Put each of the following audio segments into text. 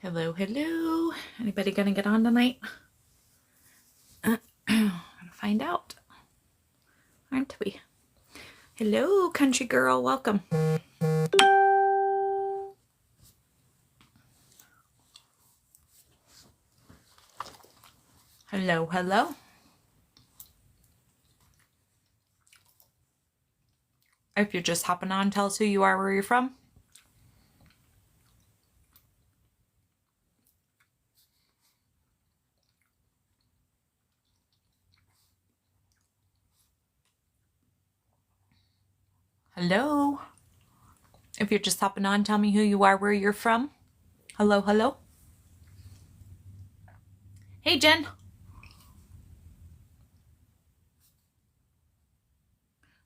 Hello, hello. Anybody gonna get on tonight? Gonna find out, aren't we? Hello, country girl. Welcome. Hello, hello. If you're just hopping on, tell us who you are, where you're from. Hello. If you're just hopping on, tell me who you are, where you're from. Hello, hello. Hey, Jen.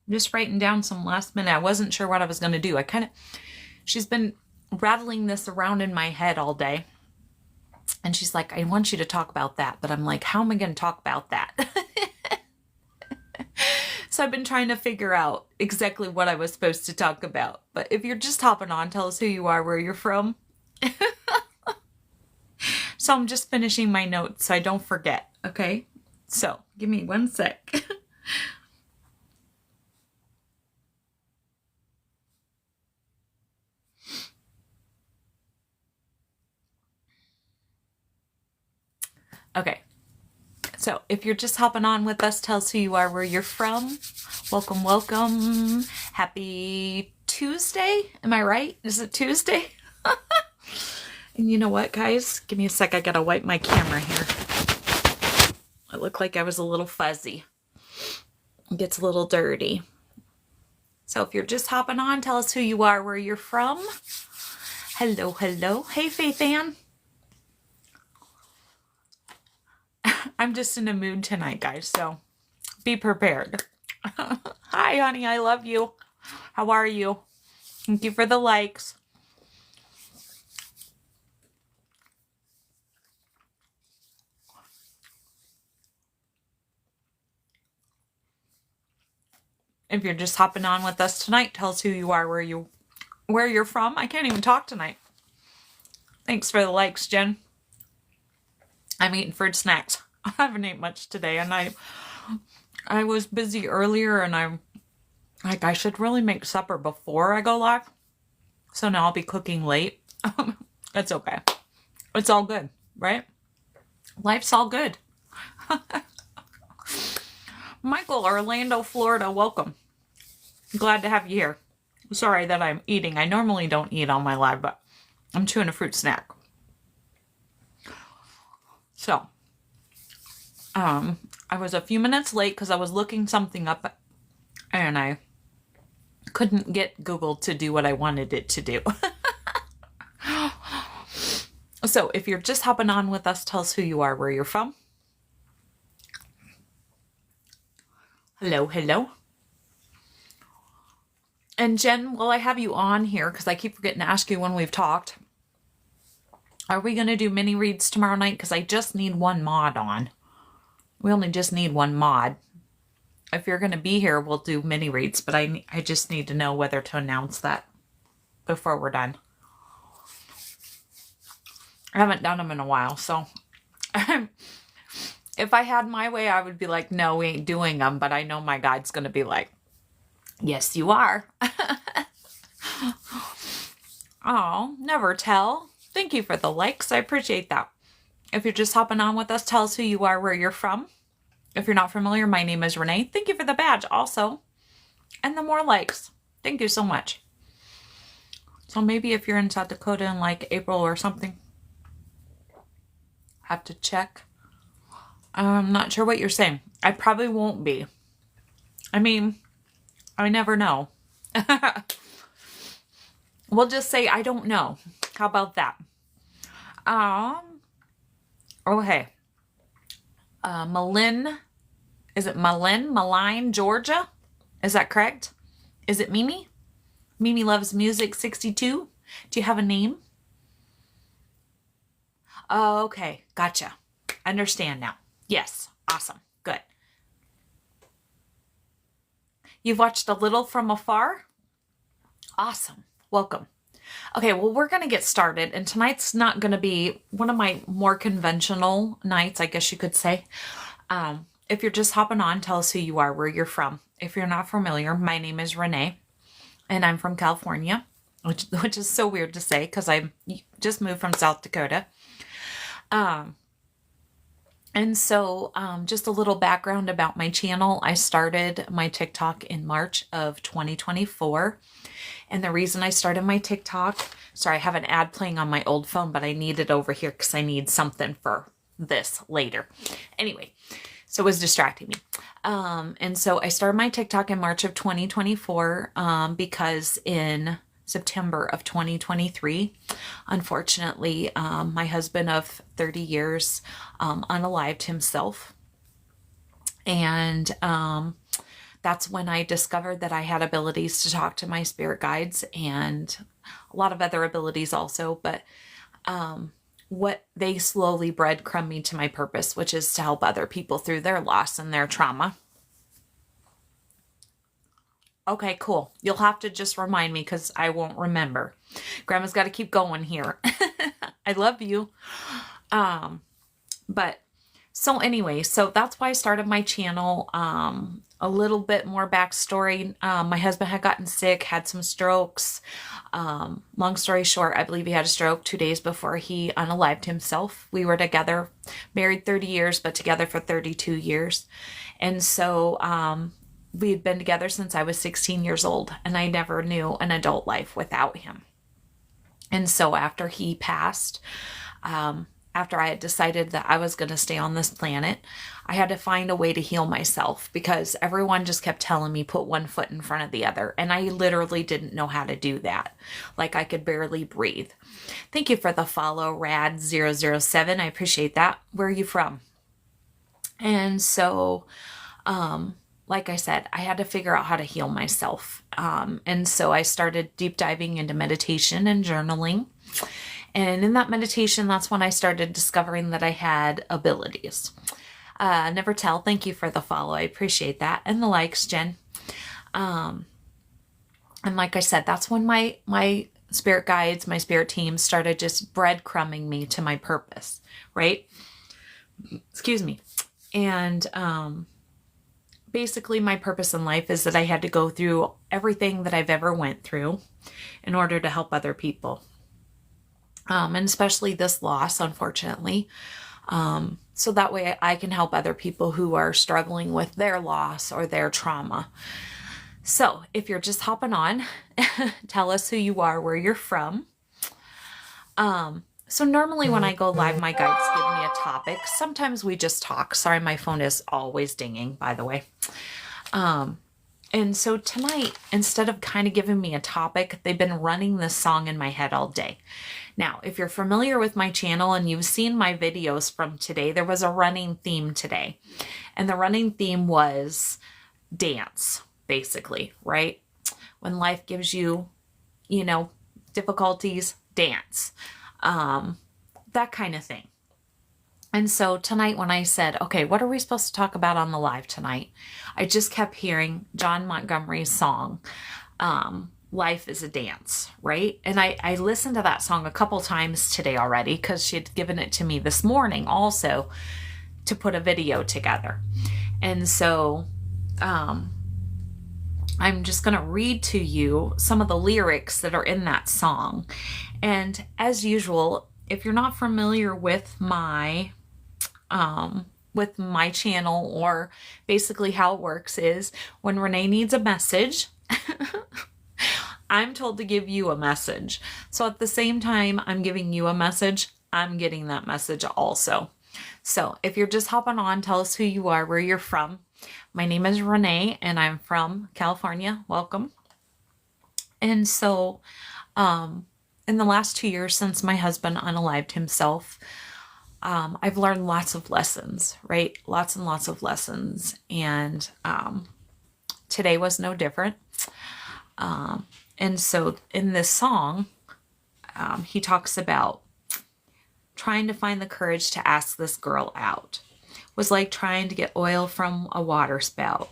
I'm just writing down some last minute. I wasn't sure what I was going to do. She's been rattling this around in my head all day. And she's like, I want you to talk about that. But I'm like, how am I going to talk about that? So I've been trying to figure out exactly what I was supposed to talk about. But if you're just hopping on, tell us who you are, where you're from. So I'm just finishing my notes so I don't forget, okay? So give me one sec. Okay. So if you're just hopping on with us, tell us who you are, where you're from. Welcome, welcome. Happy Tuesday. Am I right? Is it Tuesday? And you know what, guys? Give me a sec. I gotta wipe my camera here. It looked like I was a little fuzzy. It gets a little dirty. So if you're just hopping on, tell us who you are, where you're from. Hello, hello. Hey, Faith Ann. I'm just in a mood tonight, guys, so be prepared. Hi, honey. I love you. How are you? Thank you for the likes. If you're just hopping on with us tonight, tell us who you are, where you're from. I can't even talk tonight. Thanks for the likes, Jen. I'm eating fruit snacks. I haven't ate much today, and I was busy earlier, and I'm like, I should really make supper before I go live. So now I'll be cooking late. That's okay. It's all good, right? Life's all good. Michael, Orlando, Florida, welcome. Glad to have you here. Sorry that I'm eating. I normally don't eat on my live, but I'm chewing a fruit snack. So, I was a few minutes late because I was looking something up and I couldn't get Google to do what I wanted it to do. So if you're just hopping on with us, tell us who you are, where you're from. Hello, hello. And Jen, while I have you on here, because I keep forgetting to ask you when we've talked, are we going to do mini reads tomorrow night? Because I just need one mod on. We only just need one mod. If you're going to be here, we'll do mini reads, but I just need to know whether to announce that before we're done. I haven't done them in a while, so if I had my way, I would be like, no, we ain't doing them, but I know my guide's going to be like, yes, you are. Oh, never tell. Thank you for the likes. I appreciate that. If you're just hopping on with us, tell us who you are, where you're from. If you're not familiar, my name is Renee. Thank you for the badge also. And the more likes. Thank you so much. So maybe if you're in South Dakota in like April or something, have to check. I'm not sure what you're saying. I probably won't be. I mean, I never know. We'll just say I don't know. How about that? Oh, hey. Malin. Is it Malin? Malign, Georgia? Is that correct? Is it Mimi? Mimi Loves Music 62? Do you have a name? Oh, okay. Gotcha. Understand now. Yes. Awesome. Good. You've watched A Little from Afar? Awesome. Welcome. Okay, well, we're going to get started, and tonight's not going to be one of my more conventional nights, I guess you could say. If you're just hopping on, tell us who you are, where you're from. If you're not familiar, my name is Renee, and I'm from California, which is so weird to say because I just moved from South Dakota. And so just a little background about my channel. I started my TikTok in March of 2024. And the reason I started my TikTok, sorry, I have an ad playing on my old phone, but I need it over here because I need something for this later. Anyway, so it was distracting me. And so I started my TikTok in March of 2024 because in September of 2023, unfortunately, my husband of 30 years unalived himself. And that's when I discovered that I had abilities to talk to my spirit guides and a lot of other abilities also, but what they slowly breadcrumb me to my purpose, which is to help other people through their loss and their trauma. Okay, cool. You'll have to just remind me because I won't remember. Grandma's got to keep going here. I love you. But so anyway, so that's why I started my channel. A little bit more backstory. My husband had gotten sick, had some strokes. Long story short, I believe he had a stroke 2 days before he unalived himself. We were together, married 30 years, but together for 32 years. And so, we had been together since I was 16 years old, and I never knew an adult life without him. And so after he passed, after I had decided that I was going to stay on this planet, I had to find a way to heal myself because everyone just kept telling me put one foot in front of the other. And I literally didn't know how to do that. Like I could barely breathe. Thank you for the follow, Rad007. I appreciate that. Where are you from? And so, like I said, I had to figure out how to heal myself. And so I started deep diving into meditation and journaling. And in that meditation, that's when I started discovering that I had abilities. Never tell. Thank you for the follow. I appreciate that. And the likes, Jen. And like I said, that's when my spirit guides, my spirit team started just breadcrumbing me to my purpose, right? Excuse me. And, basically my purpose in life is that I had to go through everything that I've ever went through in order to help other people. And especially this loss, unfortunately. So that way I can help other people who are struggling with their loss or their trauma. So if you're just hopping on, tell us who you are, where you're from. So normally when I go live, my guides give me a topic. Sometimes we just talk. Sorry, my phone is always dinging, by the way. And so tonight, instead of kind of giving me a topic, they've been running this song in my head all day. Now, if you're familiar with my channel and you've seen my videos from today, there was a running theme today. And the running theme was dance, basically, right? When life gives you, difficulties, dance. That kind of thing. And so tonight when I said, okay, what are we supposed to talk about on the live tonight? I just kept hearing John Montgomery's song, Life is a Dance, right? And I listened to that song a couple times today already because she had given it to me this morning also to put a video together. And so I'm just going to read to you some of the lyrics that are in that song. And as usual, if you're not familiar with my channel, or basically how it works is when Renee needs a message, I'm told to give you a message. So at the same time I'm giving you a message, I'm getting that message also. So if you're just hopping on, tell us who you are, where you're from. My name is Renee and I'm from California. Welcome. And so, in the last 2 years since my husband unalived himself, I've learned lots of lessons, right? Lots and lots of lessons. And today was no different. And so in this song, he talks about trying to find the courage to ask this girl out. Was like trying to get oil from a water spout.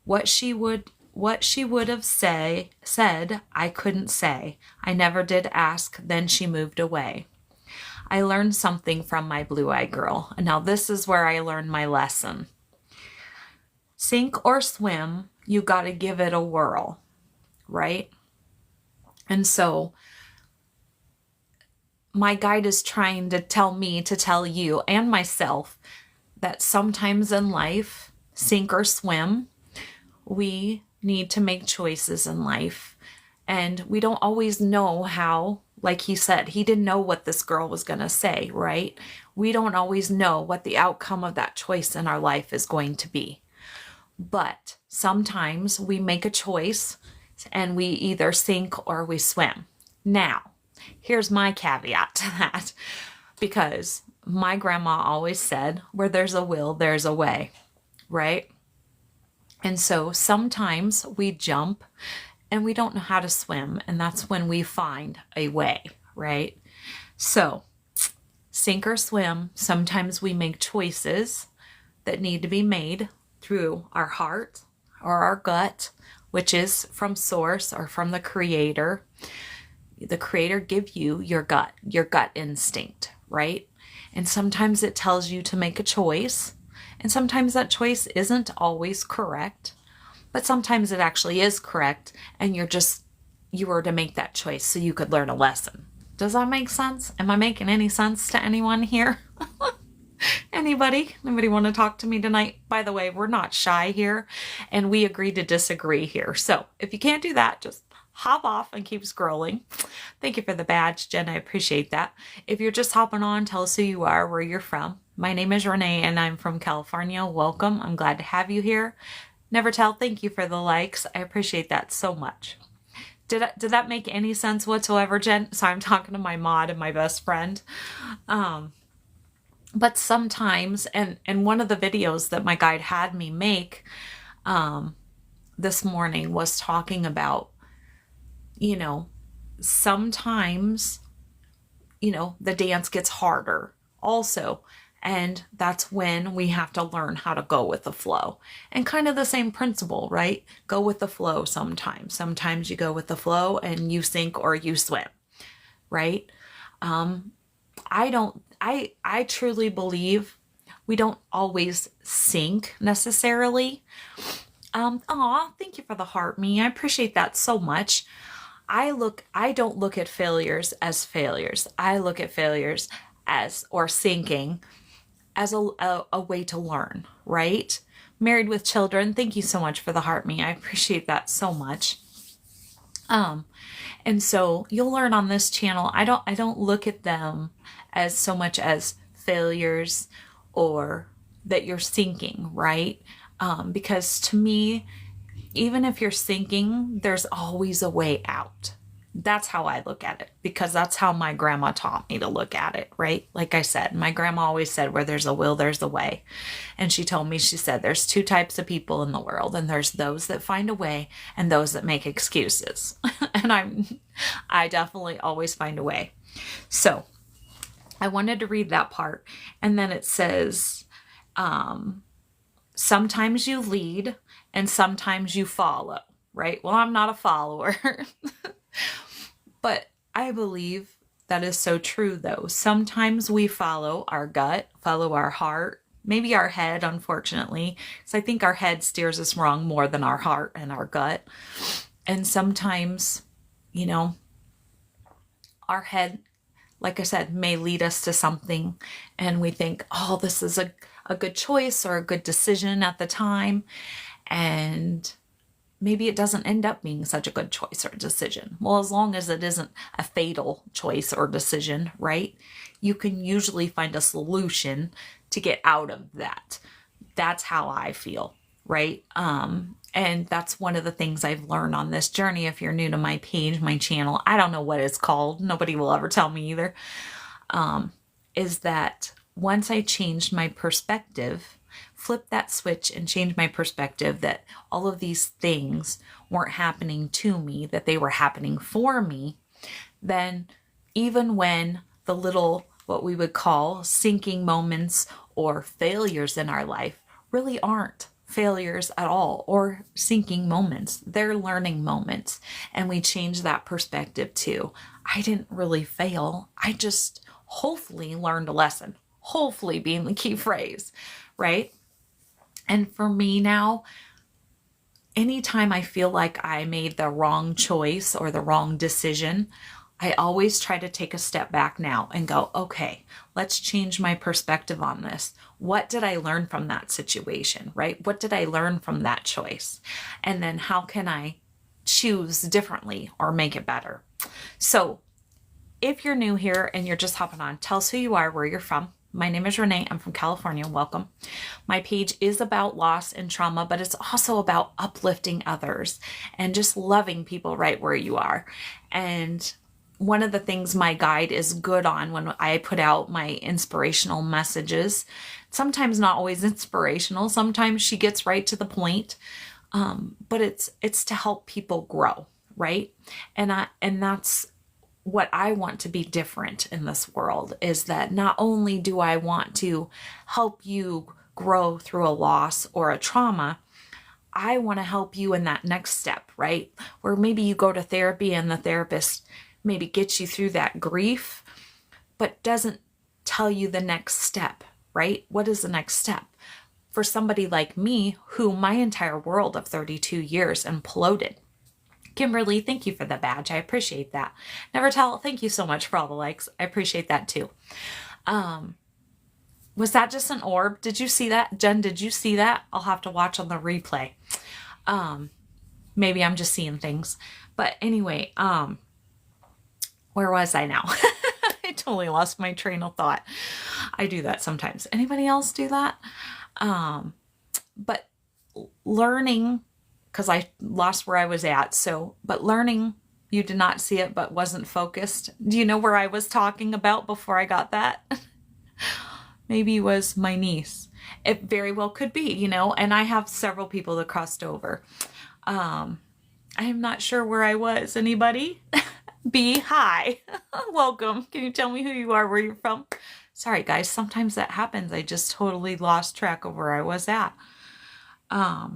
What what she would have said, I couldn't say. I never did ask, then she moved away. I learned something from my blue-eyed girl. And now this is where I learned my lesson. Sink or swim, you got to give it a whirl, right? And so my guide is trying to tell me to tell you and myself that sometimes in life, sink or swim, we need to make choices in life. And we don't always know how, like he said, he didn't know what this girl was going to say, right? We don't always know what the outcome of that choice in our life is going to be. But sometimes we make a choice and we either sink or we swim. Now, here's my caveat to that, because my grandma always said, where there's a will, there's a way, right? And so sometimes we jump and we don't know how to swim, and that's when we find a way, right? So sink or swim, sometimes we make choices that need to be made through our heart or our gut, which is from source or from the creator. The creator give you your gut instinct, right? And sometimes it tells you to make a choice, and sometimes that choice isn't always correct, but sometimes it actually is correct, and you were to make that choice so you could learn a lesson. Does that make sense? Am I making any sense to anyone here? Anybody want to talk to me tonight? By the way, we're not shy here, and we agree to disagree here. So if you can't do that, just hop off and keep scrolling. Thank you for the badge, Jen. I appreciate that. If you're just hopping on, tell us who you are, where you're from. My name is Renee, and I'm from California. Welcome. I'm glad to have you here. Never tell. Thank you for the likes. I appreciate that so much. Did that make any sense whatsoever, Jen? So I'm talking to my mod and my best friend. But sometimes, and one of the videos that my guide had me make this morning was talking about, sometimes, the dance gets harder also. And that's when we have to learn how to go with the flow. And kind of the same principle, right? Go with the flow sometimes. Sometimes you go with the flow and you sink or you swim, right? I truly believe we don't always sink necessarily. Thank you for the heart, me. I appreciate that so much. I don't look at failures as failures. I look at failures or sinking as a way to learn, right? Married with children. Thank you so much for the heart, me. I appreciate that so much. And so you'll learn on this channel. I don't look at them as so much as failures or that you're sinking, right? Because to me, even if you're sinking, there's always a way out. That's how I look at it, because that's how my grandma taught me to look at it, right? Like I said, my grandma always said, where there's a will, there's a way. And she said, there's two types of people in the world, and there's those that find a way and those that make excuses. And I definitely always find a way. So I wanted to read that part. And then it says, sometimes you lead and sometimes you follow, right? Well, I'm not a follower. But I believe that is so true, though. Sometimes we follow our gut, follow our heart, maybe our head, unfortunately, because I think our head steers us wrong more than our heart and our gut. And sometimes, our head, like I said, may lead us to something, and we think, oh, this is a good choice or a good decision at the time. And maybe it doesn't end up being such a good choice or decision. Well, as long as it isn't a fatal choice or decision, right? You can usually find a solution to get out of that. That's how I feel, right? And that's one of the things I've learned on this journey. If you're new to my page, my channel, I don't know what it's called. Nobody will ever tell me either. Is that once I changed my perspective, flip that switch and change my perspective that all of these things weren't happening to me, that they were happening for me, then even when the little, what we would call sinking moments or failures in our life really aren't failures at all or sinking moments. They're learning moments. And we change that perspective to, I didn't really fail. I just hopefully learned a lesson. Hopefully being the key phrase, right? And for me now, anytime I feel like I made the wrong choice or the wrong decision, I always try to take a step back now and go, okay, let's change my perspective on this. What did I learn from that situation, right? What did I learn from that choice? And then how can I choose differently or make it better? So if you're new here and you're just hopping on, tell us who you are, where you're from. My name is Renee. I'm from California. Welcome. My page is about loss and trauma, but it's also about uplifting others and just loving people right where you are. And one of the things my guide is good on when I put out my inspirational messages, sometimes not always inspirational, sometimes she gets right to the point, but it's to help people grow, right? And that's what I want to be different in this world, is that not only do I want to help you grow through a loss or a trauma, I want to help you in that next step, right? Where maybe you go to therapy and the therapist maybe gets you through that grief, but doesn't tell you the next step, right? What is the next step? For somebody like me, who my entire world of 32 years imploded. Kimberly, thank you for the badge. I appreciate that. Never tell, thank you so much for all the likes. I appreciate that too. Was that just an orb? Did you see that? Jen, did you see that? I'll have to watch on the replay. Maybe I'm just seeing things. But anyway, where was I now? I totally lost my train of thought. I do that sometimes. Anybody else do that? But learning, because I lost where I was at. But learning, you did not see it, but wasn't focused. Do you know where I was talking about before I got that? Maybe it was my niece. It very well could be, and I have several people that crossed over. I am not sure where I was. Anybody? B, hi. Welcome. Can you tell me who you are, where you're from? Sorry, guys. Sometimes that happens. I just totally lost track of where I was at. I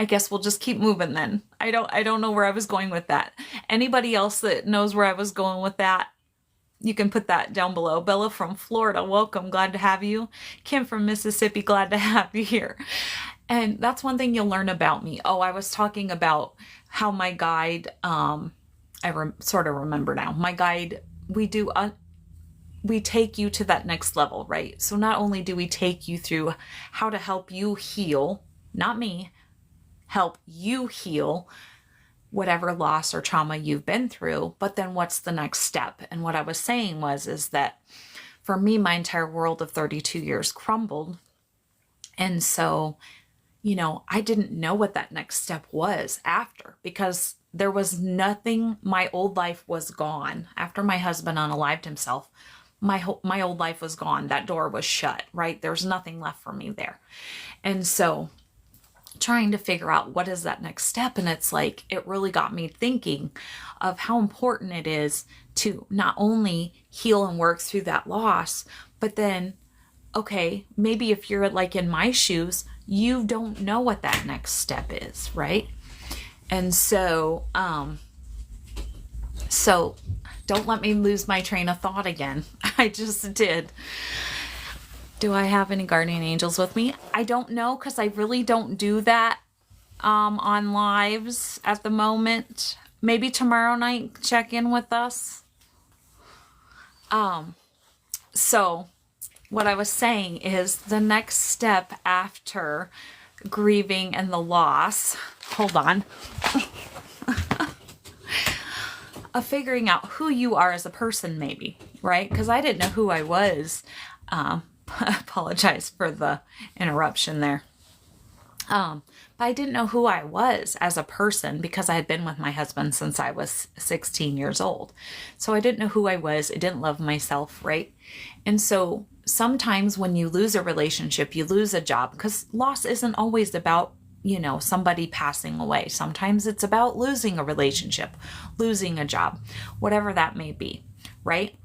guess we'll just keep moving then. I don't know where I was going with that. Anybody else that knows where I was going with that, you can put that down below. Bella from Florida, welcome. Glad to have you. Kim from Mississippi, glad to have you here. And that's one thing you'll learn about me. Oh, I was talking about how my guide, sort of remember now. My guide, we take you to that next level, right? So not only do we take you through how to help you heal, not me, help you heal whatever loss or trauma you've been through, but then what's the next step? And what I was saying is that for me, my entire world of 32 years crumbled. And so, I didn't know what that next step was after, because there was nothing. My old life was gone. After my husband unalived himself, my old life was gone. That door was shut, right? There's nothing left for me there. And so trying to figure out what is that next step. And it's like, it really got me thinking of how important it is to not only heal and work through that loss, but then, okay, maybe if you're like in my shoes, you don't know what that next step is, right? And so don't let me lose my train of thought again. I just did. Do I have any guardian angels with me? I don't know, because I really don't do that on lives at the moment. Maybe tomorrow night, check in with us. So what I was saying is the next step after grieving and the loss, hold on, of figuring out who you are as a person, maybe, right? Because I didn't know who I was. Apologize for the interruption there. But I didn't know who I was as a person, because I had been with my husband since I was 16 years old. So I didn't know who I was. I didn't love myself, right? And so sometimes when you lose a relationship, you lose a job, because loss isn't always about, somebody passing away. Sometimes it's about losing a relationship, losing a job, whatever that may be, right?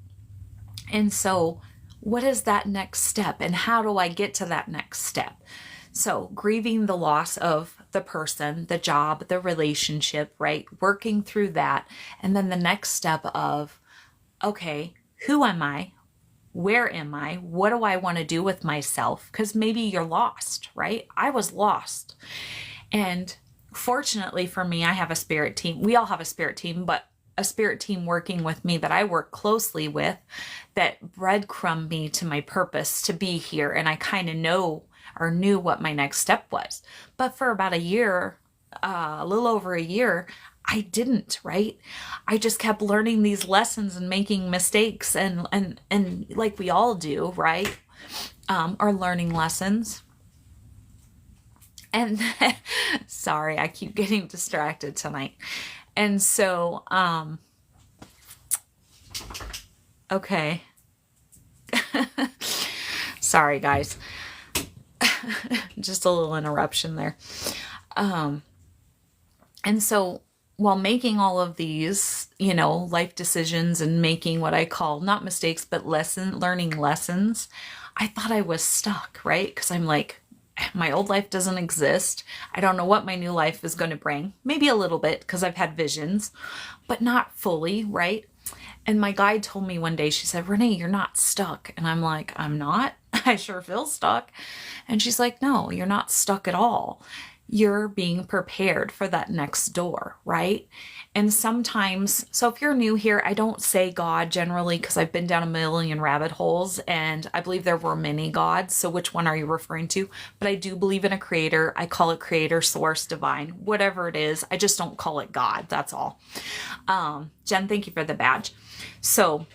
And so what is that next step and how do I get to that next step? So grieving the loss of the person, the job, the relationship, right? Working through that. And then the next step of, okay, who am I? Where am I? What do I want to do with myself? Because maybe you're lost, right? I was lost. And fortunately for me, I have a spirit team. We all have a spirit team, but a spirit team working with me that I work closely with that breadcrumb me to my purpose to be here. And I kind of know or knew what my next step was. But for about a year, a little over a year, I didn't, right? I just kept learning these lessons and making mistakes and like we all do, right? Are learning lessons. And sorry, I keep getting distracted tonight. And so, okay. Sorry, guys. Just a little interruption there. And so while making all of these, life decisions and making what I call not mistakes, but learning lessons, I thought I was stuck, right? Because I'm like, my old life doesn't exist. I don't know what my new life is going to bring. Maybe a little bit because I've had visions, but not fully, right? And my guide told me one day, she said, Renee, you're not stuck. And I'm like, I'm not. I sure feel stuck. And she's like, no, you're not stuck at all. You're being prepared for that next door, right? And sometimes, so if you're new here, I don't say God generally because I've been down a million rabbit holes and I believe there were many gods. So which one are you referring to? But I do believe in a creator. I call it creator, source, divine, whatever it is. I just don't call it God. That's all. Jen, thank you for the badge. So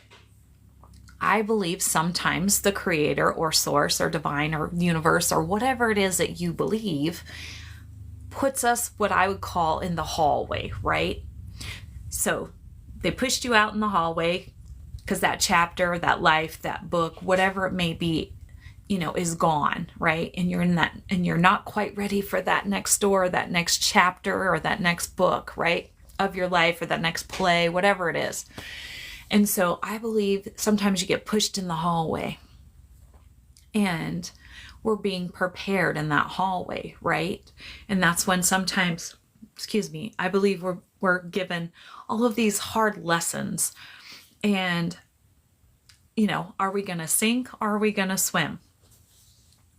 I believe sometimes the creator or source or divine or universe or whatever it is that you believe puts us what I would call in the hallway, right? So they pushed you out in the hallway because that chapter, that life, that book, whatever it may be, is gone, right? And you're in that, and you're not quite ready for that next door, that next chapter, or that next book, right? Of your life, or that next play, whatever it is. And so I believe sometimes you get pushed in the hallway and we're being prepared in that hallway, right? And that's when sometimes, I believe we're given all of these hard lessons. And, are we going to sink or are we going to swim?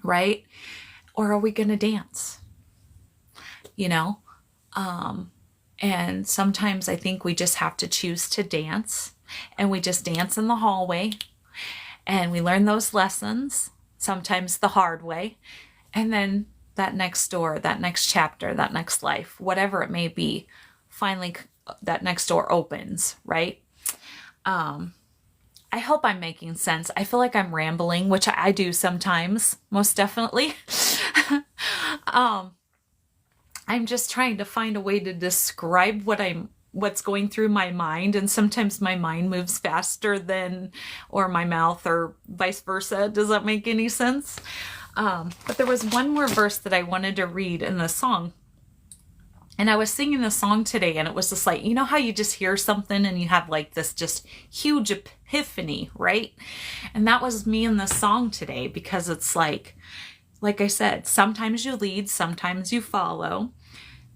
Right? Or are we going to dance? And sometimes I think we just have to choose to dance, and we just dance in the hallway and we learn those lessons, sometimes the hard way. And then that next door, that next chapter, that next life, whatever it may be, finally that next door opens, right? I hope I'm making sense. I feel like I'm rambling, which I do sometimes, most definitely. I'm just trying to find a way to describe what's going through my mind. And sometimes my mind moves faster or my mouth, or vice versa. Does that make any sense? But there was one more verse that I wanted to read in the song. And I was singing the song today, and it was just like, how you just hear something and you have like this just huge epiphany, right? And that was me in the song today, because it's like I said, sometimes you lead, sometimes you follow.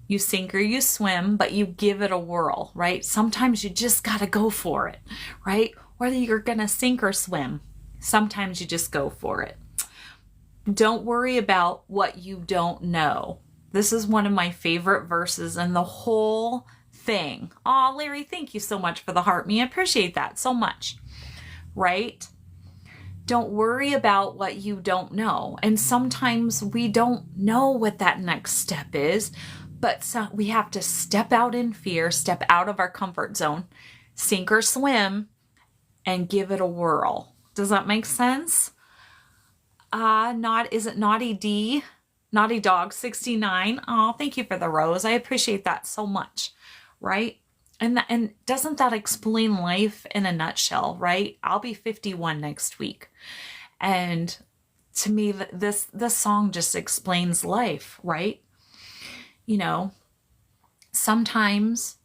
You sink or you swim, but you give it a whirl, right? Sometimes you just got to go for it, right? Whether you're going to sink or swim, sometimes you just go for it. Don't worry about what you don't know. This is one of my favorite verses in the whole thing. Oh, Larry, thank you so much for the heart. Me, I appreciate that so much, right? Don't worry about what you don't know. And sometimes we don't know what that next step is, but we have to step out in fear, step out of our comfort zone, sink or swim, and give it a whirl. Does that make sense? Is it Naughty D? Naughty Dog 69. Oh, thank you for the rose. I appreciate that so much, right? And doesn't that explain life in a nutshell, right? I'll be 51 next week. And to me, this song just explains life, right? Sometimes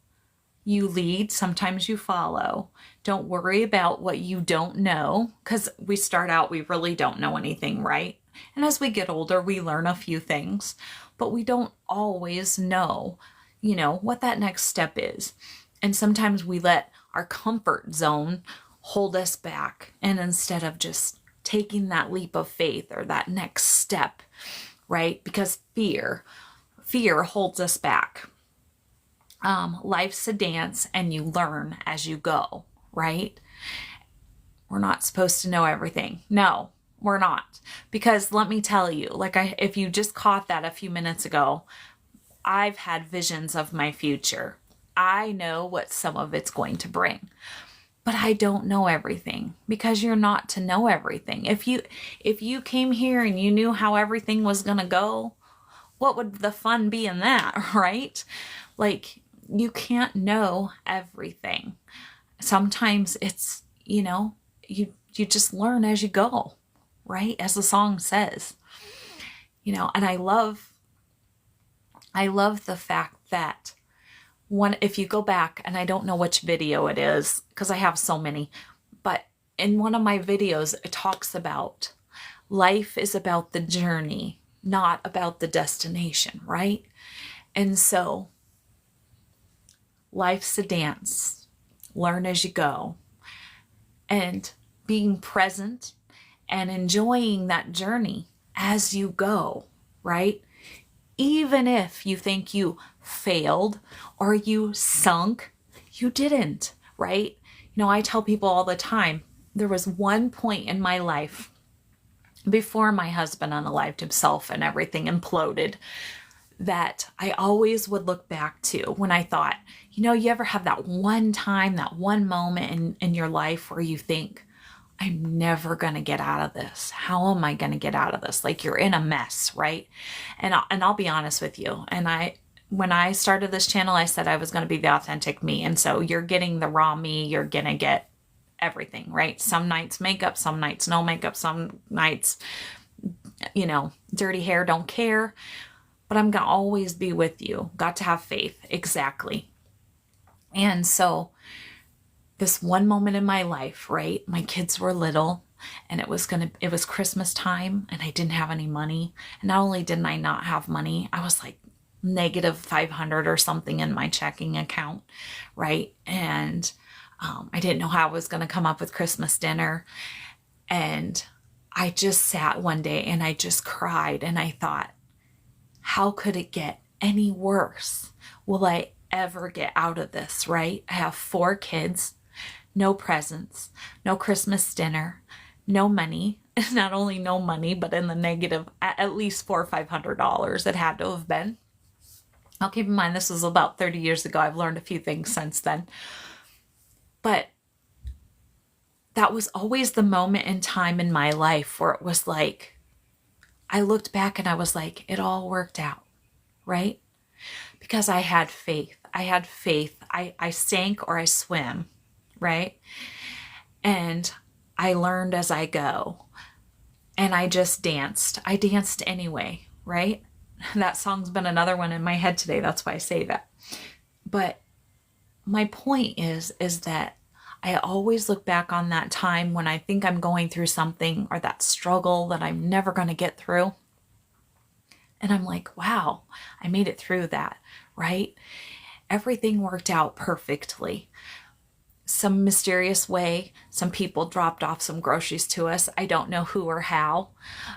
you lead, sometimes you follow. Don't worry about what you don't know, because we start out, we really don't know anything, right? And as we get older, we learn a few things, but we don't always know, what that next step is. And sometimes we let our comfort zone hold us back. And instead of just taking that leap of faith or that next step, right? Because fear holds us back. Life's a dance and you learn as you go, right? We're not supposed to know everything. No, we're not. Because let me tell you, if you just caught that a few minutes ago, I've had visions of my future. I know what some of it's going to bring, but I don't know everything, because you're not to know everything. If you came here and you knew how everything was going to go, what would the fun be in that, right? You can't know everything. Sometimes it's, you just learn as you go, right? As the song says, and I love the fact that if you go back, and I don't know which video it is because I have so many, but in one of my videos, it talks about life is about the journey, not about the destination, right? And so life's a dance. Learn as you go. And being present and enjoying that journey as you go, right? Even if you think you failed or you sunk, you didn't, right? I tell people all the time, there was one point in my life before my husband unalived himself and everything imploded that I always would look back to when I thought, you ever have that one time, that one moment in your life where you think, I'm never going to get out of this. How am I going to get out of this? You're in a mess, right? And I'll be honest with you. And when I started this channel, I said I was going to be the authentic me. And so you're getting the raw me. You're going to get everything, right? Some nights makeup, some nights no makeup, some nights, dirty hair, don't care. But I'm going to always be with you. Got to have faith. Exactly. And so this one moment in my life, right? My kids were little and it was Christmas time and I didn't have any money. And not only didn't I not have money, I was negative 500 or something in my checking account, right? And I didn't know how I was going to come up with Christmas dinner. And I just sat one day and I just cried and I thought, how could it get any worse? Will I ever get out of this, right? I have 4 kids, no presents, no Christmas dinner, no money. Not only no money, but in the negative, at least $400 or $500 it had to have been. I'll keep in mind, this was about 30 years ago. I've learned a few things since then. But that was always the moment in time in my life where it was I looked back and I was it all worked out, right? Because I had faith. I had faith. I sank or I swim, right? And I learned as I go. And I just danced. I danced anyway, right? That song's been another one in my head today. That's why I say that. But my point is that I always look back on that time when I think I'm going through something or that struggle that I'm never going to get through. And I'm wow, I made it through that, right? Everything worked out perfectly. Some mysterious way, some people dropped off some groceries to us. I don't know who or how,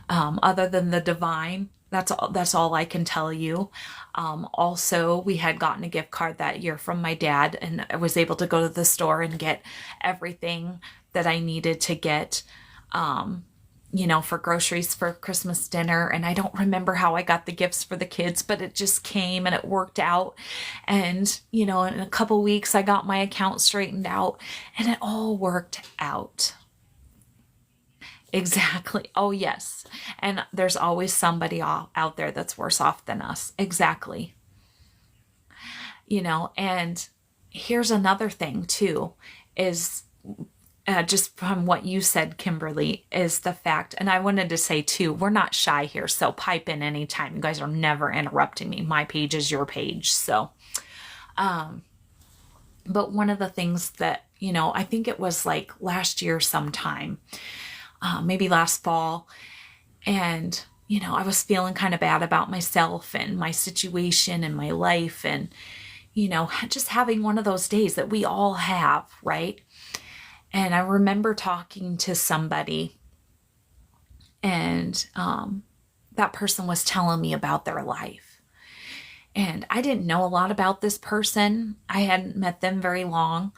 other than the divine. That's all I can tell you. Also, we had gotten a gift card that year from my dad, and I was able to go to the store and get everything that I needed to get, for groceries for Christmas dinner. And I don't remember how I got the gifts for the kids, but it just came and it worked out. And, in a couple weeks, I got my account straightened out and it all worked out. Exactly. Oh, yes. And there's always somebody out there that's worse off than us. Exactly. And here's another thing too, is just from what you said, Kimberly, is the fact, and I wanted to say too, we're not shy here. So pipe in anytime. You guys are never interrupting me. My page is your page. So, But one of the things that, I think it was like last year sometime, maybe last fall, and, I was feeling kind of bad about myself and my situation and my life and, just having one of those days that we all have, right? And I remember talking to somebody, and that person was telling me about their life. And I didn't know a lot about this person. I hadn't met them very long.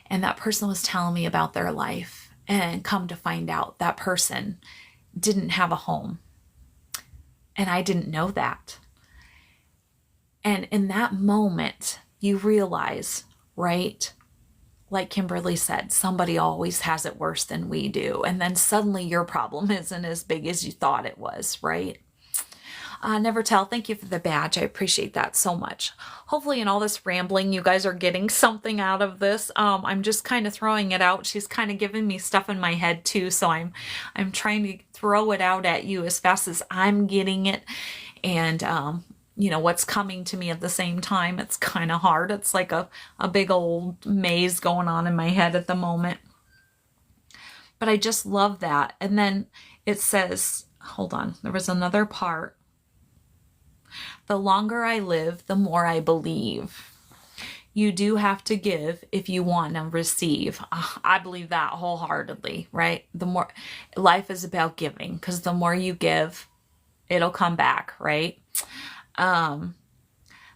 And that person was telling me about their life. And come to find out, that person didn't have a home. And I didn't know that. And in that moment, you realize, right? Like Kimberly said, somebody always has it worse than we do. And then suddenly your problem isn't as big as you thought it was, right? Never tell. Thank you for the badge. I appreciate that so much. Hopefully in all this rambling, you guys are getting something out of this. I'm just kind of throwing it out. She's kind of giving me stuff in my head too. So I'm trying to throw it out at you as fast as I'm getting it. And, what's coming to me at the same time. It's kind of hard. It's like a big old maze going on in my head at the moment. But I just love that. And then it says, hold on, there was another part. The longer I live, the more I believe. You do have to give if you want to receive. I believe that wholeheartedly, right? The more life is about giving, because the more you give, it'll come back, right?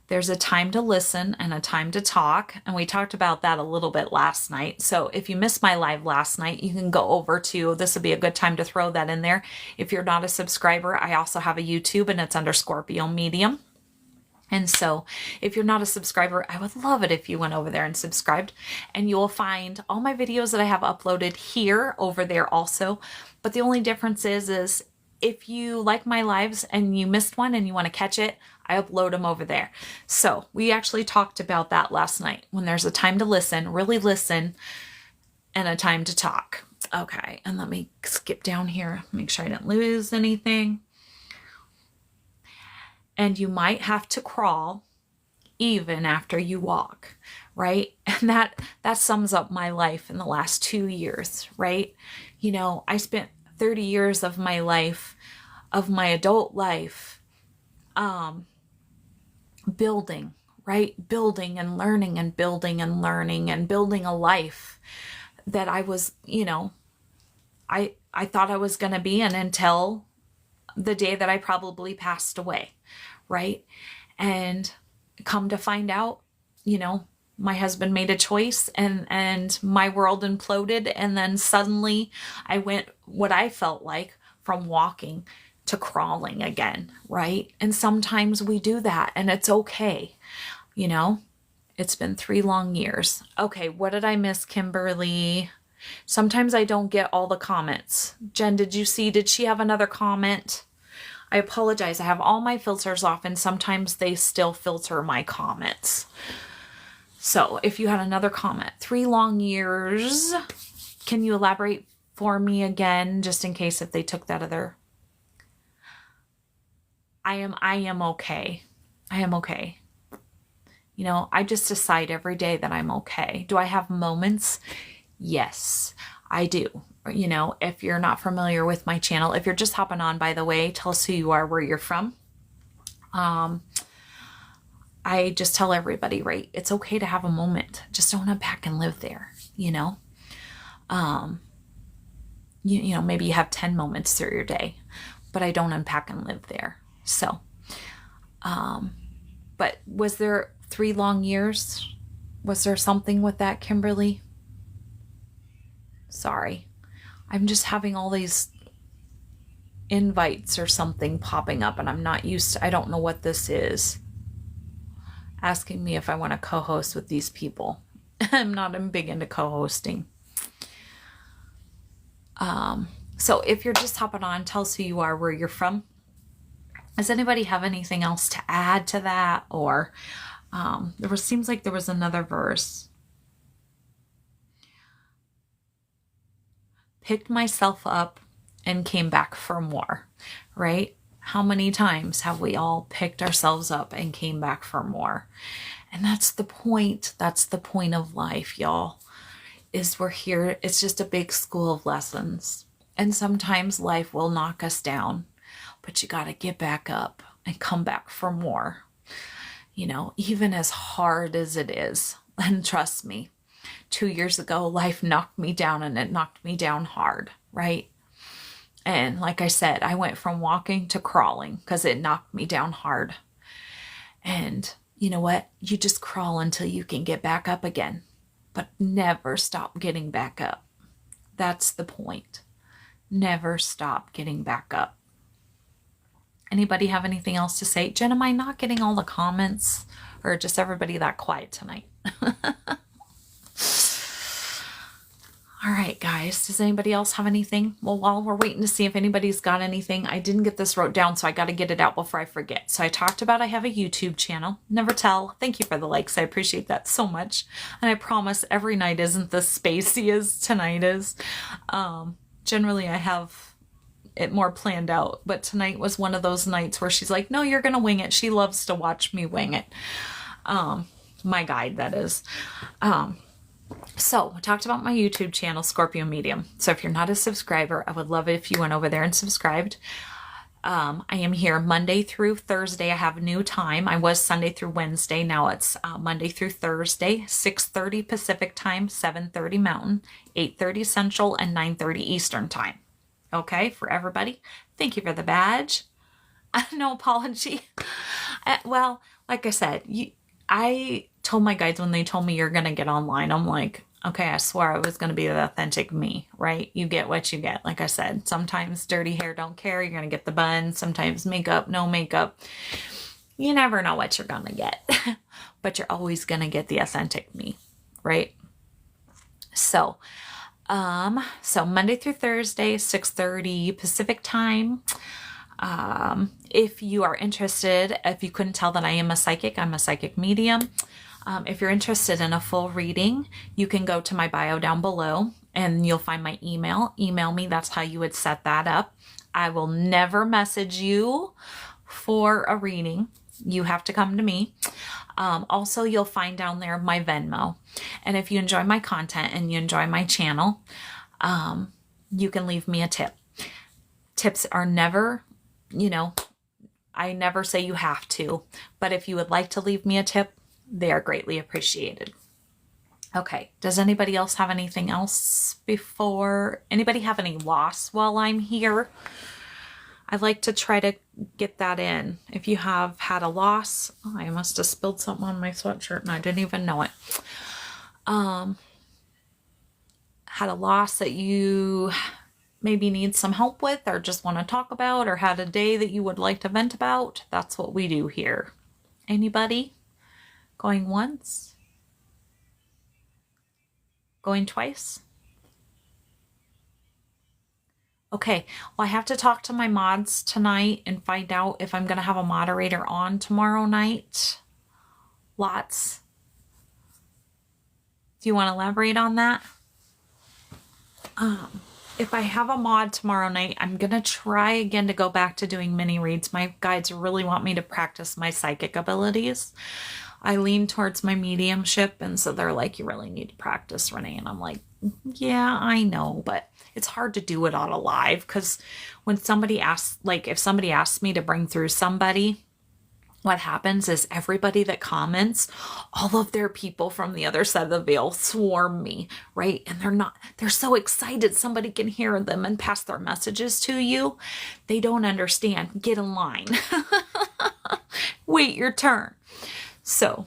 There's a time to listen and a time to talk. And we talked about that a little bit last night. So if you missed my live last night, you can go over to, this would be a good time to throw that in there. If you're not a subscriber, I also have a YouTube and it's under Scorpio Medium. And so if you're not a subscriber, I would love it if you went over there and subscribed, and you will find all my videos that I have uploaded here over there also. But the only difference is if you like my lives and you missed one and you want to catch it, I upload them over there. So we actually talked about that last night, when there's a time to listen, really listen, and a time to talk. Okay, and let me skip down here, make sure I didn't lose anything. And you might have to crawl even after you walk, right? And that sums up my life in the last 2 years, right? I spent 30 years of my life, of my adult life, building, right? Building and learning and building and learning and building a life that I was, I thought I was going to be in until the day that I probably passed away, right? And come to find out, my husband made a choice and my world imploded. And then suddenly I went, what I felt like, from walking to crawling again, right? And sometimes we do that and it's okay. It's been 3 long years. Okay, what did I miss, Kimberly? Sometimes I don't get all the comments. Jen, did she have another comment? I apologize. I have all my filters off and sometimes they still filter my comments. So if you had another comment, 3 long years, can you elaborate for me again, just in case if they took that other? I am okay. I am okay. I just decide every day that I'm okay. Do I have moments? Yes, I do. If you're not familiar with my channel, if you're just hopping on, by the way, tell us who you are, where you're from. I just tell everybody, right? It's okay to have a moment. Just don't unpack and live there, maybe you have 10 moments through your day, but I don't unpack and live there. So, but was there 3 long years? Was there something with that, Kimberly? Sorry. I'm just having all these invites or something popping up and I'm not used to, I don't know what this is. Asking me if I want to co-host with these people. I'm big into co-hosting. So if you're just hopping on, tell us who you are, where you're from. Does anybody have anything else to add to that? Or seems like there was another verse. Picked myself up and came back for more, right? How many times have we all picked ourselves up and came back for more? And that's the point. That's the point of life, y'all, is we're here. It's just a big school of lessons. And sometimes life will knock us down, but you got to get back up and come back for more. You know, even as hard as it is. And trust me, 2 years ago, life knocked me down, and it knocked me down hard, right? And like I said, I went from walking to crawling because it knocked me down hard. And you know what? You just crawl until you can get back up again, but never stop getting back up. That's the point. Never stop getting back up. Anybody have anything else to say? Jen, am I not getting all the comments, or just everybody that quiet tonight? All right, guys, does anybody else have anything? Well, while we're waiting to see if anybody's got anything, I didn't get this wrote down, so I got to get it out before I forget. So I talked about I have a YouTube channel, Never Tell. Thank you for the likes. I appreciate that so much. And I promise every night isn't the spacey as tonight is. Generally, I have it more planned out, but tonight was one of those nights where she's like, no, you're going to wing it. She loves to watch me wing it. My guide, that is. So I talked about my YouTube channel, Scorpio Medium. So if you're not a subscriber, I would love it if you went over there and subscribed. I am here Monday through Thursday. I have a new time. I was Sunday through Wednesday. Now it's Monday through Thursday, 6:30 Pacific time, 7:30 Mountain, 8:30 Central, and 9:30 Eastern time. Okay, for everybody. Thank you for the badge. No apology. Well, like I said, I told my guides when they told me you're going to get online, I'm like, okay, I swore I was going to be the authentic me, right? You get what you get. Like I said, sometimes dirty hair, don't care. You're going to get the bun. Sometimes makeup, no makeup. You never know what you're going to get, but you're always going to get the authentic me, right? So Monday through Thursday, 6:30 Pacific time. If you are interested, if you couldn't tell that I am a psychic, I'm a psychic medium. If you're interested in a full reading, you can go to my bio down below and you'll find my email. Email me. That's how you would set that up. I will never message you for a reading. You have to come to me. Also, you'll find down there my Venmo. And if you enjoy my content and you enjoy my channel, you can leave me a tip. Tips are never, I never say you have to, but if you would like to leave me a tip, they are greatly appreciated. Okay. Does anybody else have anything else before? Anybody have any loss while I'm here? I like to try to get that in. If you have had a loss, I must have spilled something on my sweatshirt and I didn't even know it. Had a loss that you maybe need some help with or just want to talk about, or had a day that you would like to vent about, that's what we do here. Anybody? Going once? Going twice? Okay, well, I have to talk to my mods tonight and find out if I'm going to have a moderator on tomorrow night. Lots. Do you want to elaborate on that? If I have a mod tomorrow night, I'm going to try again to go back to doing mini reads. My guides really want me to practice my psychic abilities. I lean towards my mediumship, and so they're like, you really need to practice, Renee. And I'm like, yeah, I know, but it's hard to do it on a live, because when somebody asks, like if somebody asks me to bring through somebody, what happens is everybody that comments, all of their people from the other side of the veil swarm me, right? And they're so excited somebody can hear them and pass their messages to you. They don't understand. Get in line. Wait your turn. So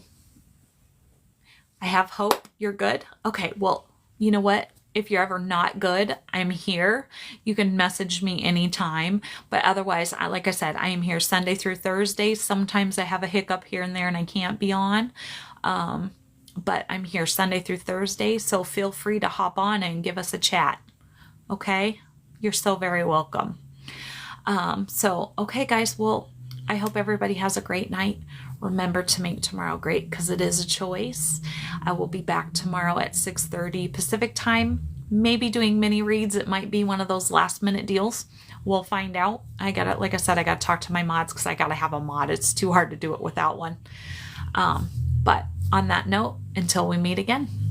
I have hope you're good. Okay, well, you know what? If you're ever not good, I'm here. You can message me anytime. But otherwise, like I said, I am here Sunday through Thursday. Sometimes I have a hiccup here and there and I can't be on. But I'm here Sunday through Thursday. So feel free to hop on and give us a chat. Okay? You're so very welcome. Okay, guys. Well, I hope everybody has a great night. Remember to make tomorrow great, because it is a choice. I will be back tomorrow at 6:30 Pacific time, maybe doing mini reads. It might be one of those last minute deals. We'll find out. Like I said, I got to talk to my mods because I got to have a mod. It's too hard to do it without one. But on that note, until we meet again.